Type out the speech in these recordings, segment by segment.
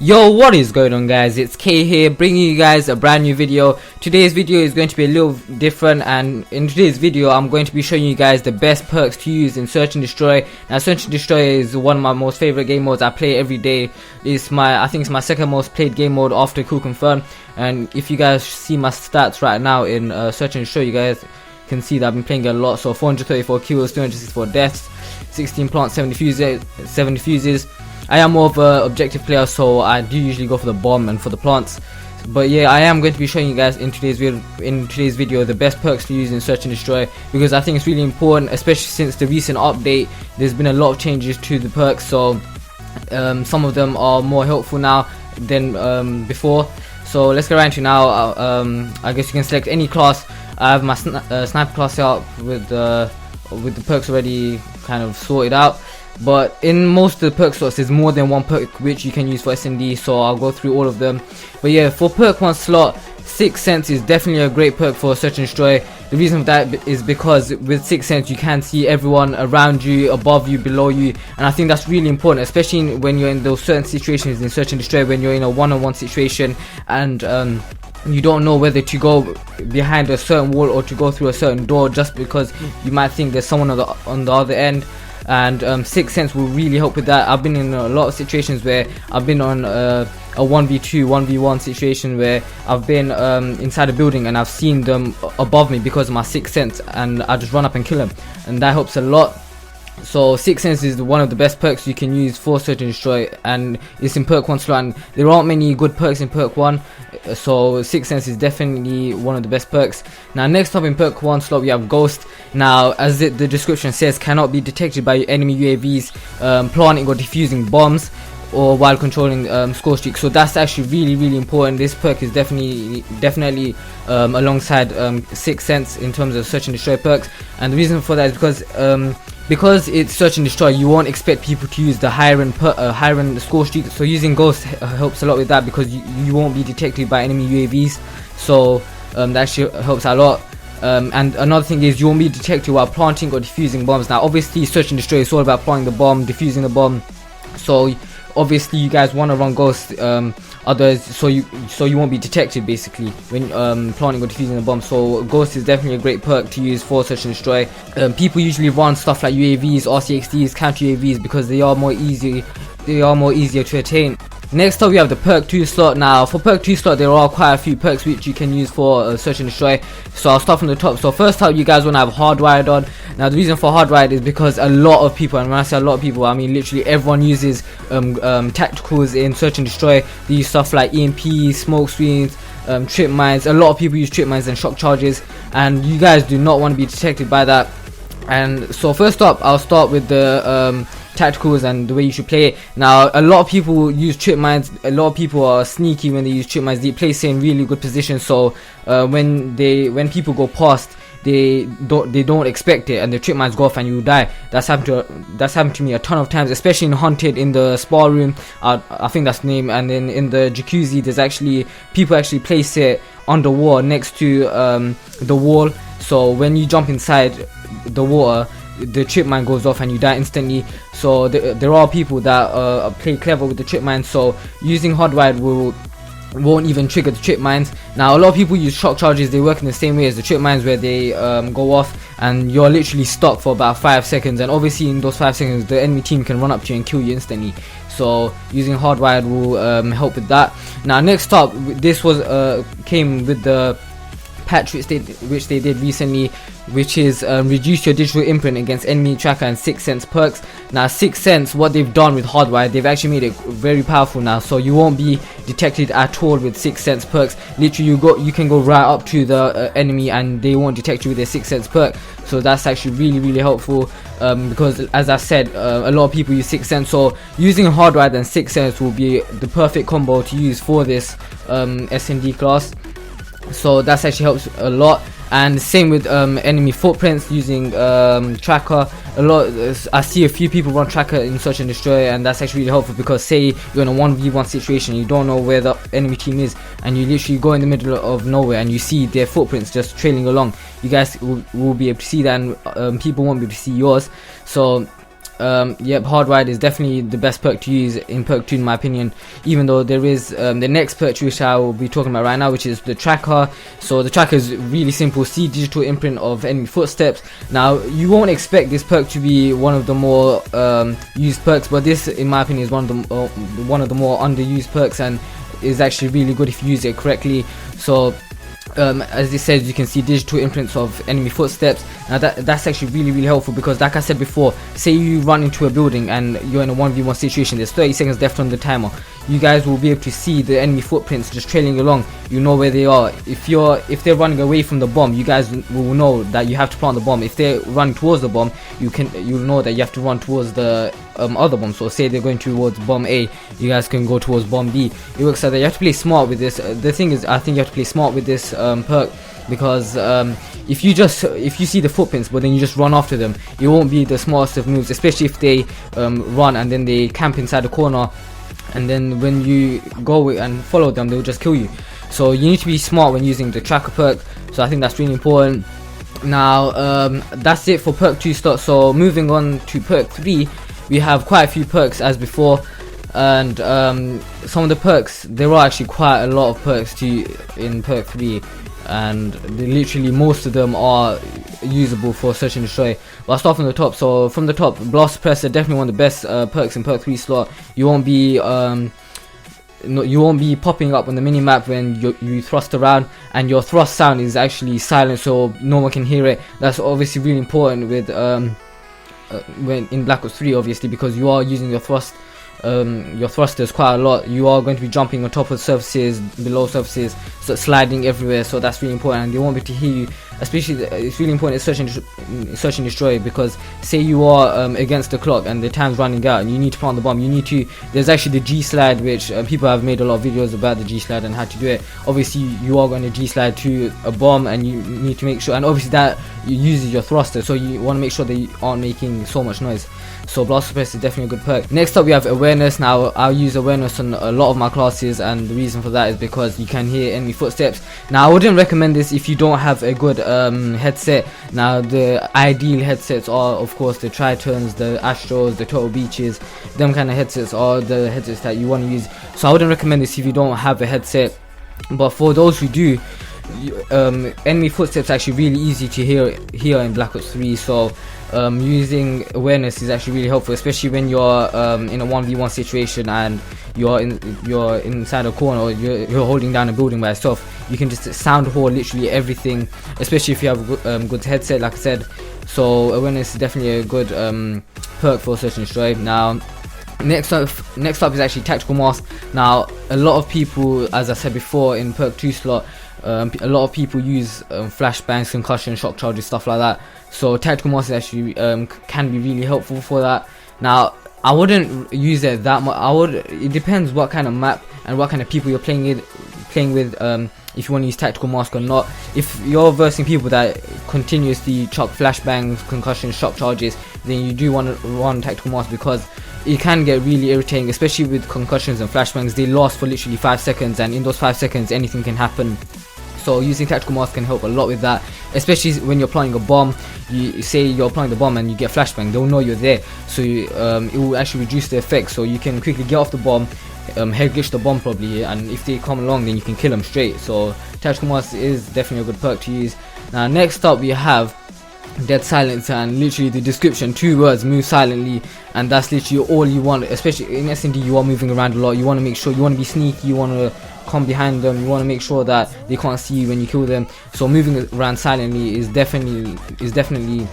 Yo, what is going on, guys? It's K here, bringing you guys a brand new video. Today's video is going to be a little different, and in today's video I'm going to be showing you guys the best perks to use in Search and Destroy. Now, Search and Destroy is one of my most favorite game modes. I play every day. I think it's my second most played game mode after Cool Confirm. And if you guys see my stats right now in Search and Destroy, you guys can see that I've been playing a lot. So 434 kills, 264 deaths, 16 plants, 70 fuses. I am more of an objective player, so I do usually go for the bomb and for the plants. But yeah, I am going to be showing you guys in today's video the best perks to use in Search and Destroy, because I think it's really important, especially since the recent update. There's been a lot of changes to the perks, so some of them are more helpful now than before. So let's get right into now. I guess you can select any class. I have my sniper class out with the perks already kind of sorted out. But in most of the perk slots there's more than one perk which you can use for SND, so I'll go through all of them. But yeah, for perk 1 slot, Sixth Sense is definitely a great perk for Search and Destroy. The reason for that is because with Sixth Sense you can see everyone around you, above you, below you, and I think that's really important, especially when you're in those certain situations in Search and Destroy, when you're in a one-on-one situation and you don't know whether to go behind a certain wall or to go through a certain door, just because you might think there's someone on the other end. And Sixth Sense will really help with that. I've been in a lot of situations where I've been on a 1v2, 1v1 situation where I've been inside a building and I've seen them above me because of my Sixth Sense, and I just run up and kill them, and that helps a lot. So Sixth Sense is one of the best perks you can use for Search and Destroy, and it's in perk 1 slot, and there aren't many good perks in perk 1, so Sixth Sense is definitely one of the best perks. Now, next up in perk 1 slot we have Ghost. Now, as the description says, cannot be detected by enemy UAVs planting or defusing bombs or while controlling score streaks. So that's actually really important. This perk is definitely alongside Sixth Sense in terms of Search and Destroy perks, and the reason for that is because it's Search and Destroy, you won't expect people to use the higher end score streak. So using Ghost helps a lot with that, because you won't be detected by enemy UAVs, so that actually helps a lot. And another thing is, you won't be detected while planting or defusing bombs. Now obviously Search and Destroy is all about planting the bomb, defusing the bomb, so obviously you guys want to run Ghost others so you won't be detected basically when planting or defusing the bomb. So Ghost is definitely a great perk to use for Search and Destroy. People usually run stuff like UAVs, RCXDs, counter UAVs, because they are more easier to attain. Next up we have the perk 2 slot. Now for perk 2 slot there are quite a few perks which you can use for Search and Destroy, so I'll start from the top. So first up, you guys want to have Hardwired on. Now the reason for Hardwired is because a lot of people, and when I say a lot of people, I mean literally everyone, uses tacticals in Search and Destroy. They use stuff like EMP, smoke screens, trip mines. A lot of people use trip mines and shock charges, and you guys do not want to be detected by that. And so first up, I'll start with the tacticals and the way you should play it. Now a lot of people use trip mines. A lot of people are sneaky when they use trip mines. They place it in really good position, so when people go past, they don't expect it and the trip mines go off and you die. That's happened to me a ton of times, especially in Haunted, in the spa room, I think that's the name, and then in the jacuzzi there's actually people actually place it on the wall next to the wall, so when you jump inside the water the trip mine goes off and you die instantly. So there are people that play clever with the trip mines, so using Hardwired won't even trigger the trip mines. Now a lot of people use shock charges. They work in the same way as the trip mines, where they go off and you're literally stuck for about 5 seconds, and obviously in those 5 seconds the enemy team can run up to you and kill you instantly. So using Hardwired will help with that. Now next up, this was came with the patch which they did recently, which is reduce your digital imprint against enemy tracker and Sixth Sense perks. Now Sixth Sense, what they've done with Hardwired, they've actually made it very powerful now, so you won't be detected at all with Sixth Sense perks. Literally you can go right up to the enemy and they won't detect you with their Sixth Sense perk. So that's actually really helpful, because as I said, a lot of people use Sixth Sense, so using Hardwired and Sixth Sense will be the perfect combo to use for this SND class. So that's actually helps a lot. And same with enemy footprints using tracker. I see a few people run tracker in Search and Destroy, and that's actually really helpful, because say you're in a 1v1 situation, you don't know where the enemy team is, and you literally go in the middle of nowhere and you see their footprints just trailing along. You guys will be able to see that, and people won't be able to see yours. So yep, Hardwired is definitely the best perk to use in perk 2 in my opinion, even though there is the next perk which I will be talking about right now, which is the tracker. So the tracker is really simple. See digital imprint of enemy footsteps. Now you won't expect this perk to be one of the more used perks, but this in my opinion is one of the more underused perks, and is actually really good if you use it correctly. So as it says, you can see digital imprints of enemy footsteps. Now that's actually really helpful, because like I said before, say you run into a building and you're in a 1v1 situation, there's 30 seconds left on the timer, you guys will be able to see the enemy footprints just trailing along. You know where they are. If they're running away from the bomb, you guys will know that you have to plant the bomb. If they're running towards the bomb, you'll know that you have to run towards the other bomb. So say they're going towards bomb A, you guys can go towards bomb B. It works like that. You have to play smart with this. The thing is, I think you have to play smart with this perk, because if you see the footprints but then you just run after them, it won't be the smartest of moves, especially if they run and then they camp inside the corner, and then when you go and follow them, they'll just kill you. So you need to be smart when using the tracker perk. So I think that's really important. Now that's it for perk 2 slot. So moving on to perk 3, we have quite a few perks as before, and some of the perks, there are actually quite a lot of perks in perk 3, and literally most of them are usable for search and destroy. But I'll start from the top. So from the top, blast suppressor, definitely one of the best perks in perk 3 slot. You won't be popping up on the mini map when you thrust around, and your thrust sound is actually silent, so no one can hear it. That's obviously really important with when in Black Ops 3, obviously, because you are using your thrusters quite a lot. You are going to be jumping on top of surfaces, below surfaces, so sliding everywhere, so that's really important, and they won't be able to hear you. Especially it's really important in search and destroy, because say you are against the clock and the time's running out and you need to plant the bomb, there's actually the G slide, which people have made a lot of videos about the G slide and how to do it. Obviously you are going to G slide to a bomb, and you need to make sure, and obviously that uses your thruster, so you want to make sure that you aren't making so much noise. So blast suppress is definitely a good perk. Next up we have awareness. Now I'll use awareness on a lot of my classes, and the reason for that is because you can hear enemy footsteps. Now I wouldn't recommend this if you don't have a good headset. Now the ideal headsets are of course the Tritons, the Astros, the Total Beaches. Them kind of headsets are the headsets that you want to use, so I wouldn't recommend this if you don't have a headset. But for those who do, enemy footsteps are actually really easy to hear in Black Ops 3, so using awareness is actually really helpful, especially when you're in a 1v1 situation and you're inside a corner, or you're holding down a building by yourself. You can just sound whore literally everything, especially if you have a good headset, like I said. So awareness is definitely a good perk for search and destroy. Now next up is actually tactical mask. Now a lot of people, as I said before, in perk 2 slot, a lot of people use flashbangs, concussion, shock charges, stuff like that. So tactical mask actually can be really helpful for that. Now I wouldn't use it that much. It depends what kind of map and what kind of people you're playing with. If you want to use tactical mask or not. If you're versing people that continuously chuck flashbangs, concussion, shock charges, then you do want to run tactical mask, because it can get really irritating, especially with concussions and flashbangs. They last for literally 5 seconds, and in those 5 seconds anything can happen. So using tactical mask can help a lot with that, especially when you're planting a bomb. Say you're planting the bomb and you get flashbang, they'll know you're there, so it will actually reduce the effect, so you can quickly get off the bomb, head glitch the bomb probably, and if they come along then you can kill them straight. So tactical mask is definitely a good perk to use. Now next up we have dead silence, and literally the description, 2 words: move silently. And that's literally all you want, especially in S&D. You are moving around a lot, you want to make sure, you want to be sneaky, you want to come behind them, you want to make sure that they can't see you when you kill them. So moving around silently is definitely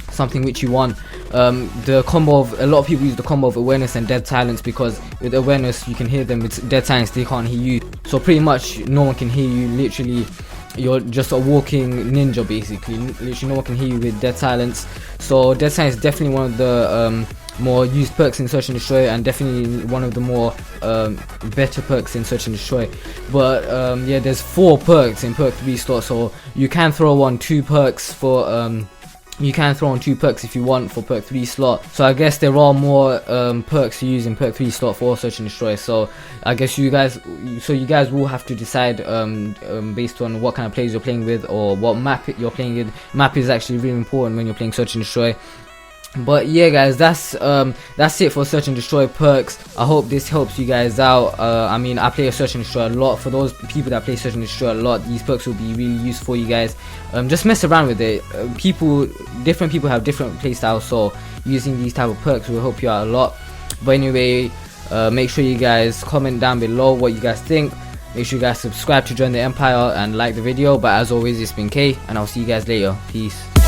something which you want. The combo of, a lot of people use the combo of awareness and dead silence, because with awareness you can hear them, with dead silence they can't hear you, so pretty much no one can hear you. Literally you're just a walking ninja basically. Literally no one can hear you with dead silence. So dead silence is definitely one of the more used perks in search and destroy, and definitely one of the more better perks in search and destroy. But yeah, there's 4 perks in perk 3 slot, so you can throw on 2 perks for you can throw on 2 perks if you want for perk 3 slot. So I guess there are more perks to use in perk 3 slot for search and destroy. So I guess you guys will have to decide based on what kind of players you're playing with, or what map you're playing with. Map is actually really important when you're playing search and destroy. But yeah guys, that's it for search and destroy perks. I hope this helps you guys out. I mean, I play search and destroy a lot. For those people that play search and destroy a lot, these perks will be really useful for you guys. Just mess around with it. Different people have different playstyles, so using these type of perks will help you out a lot. But anyway, make sure you guys comment down below what you guys think. Make sure you guys subscribe to join the empire and like the video. But as always, it's been K, and I'll see you guys later. Peace.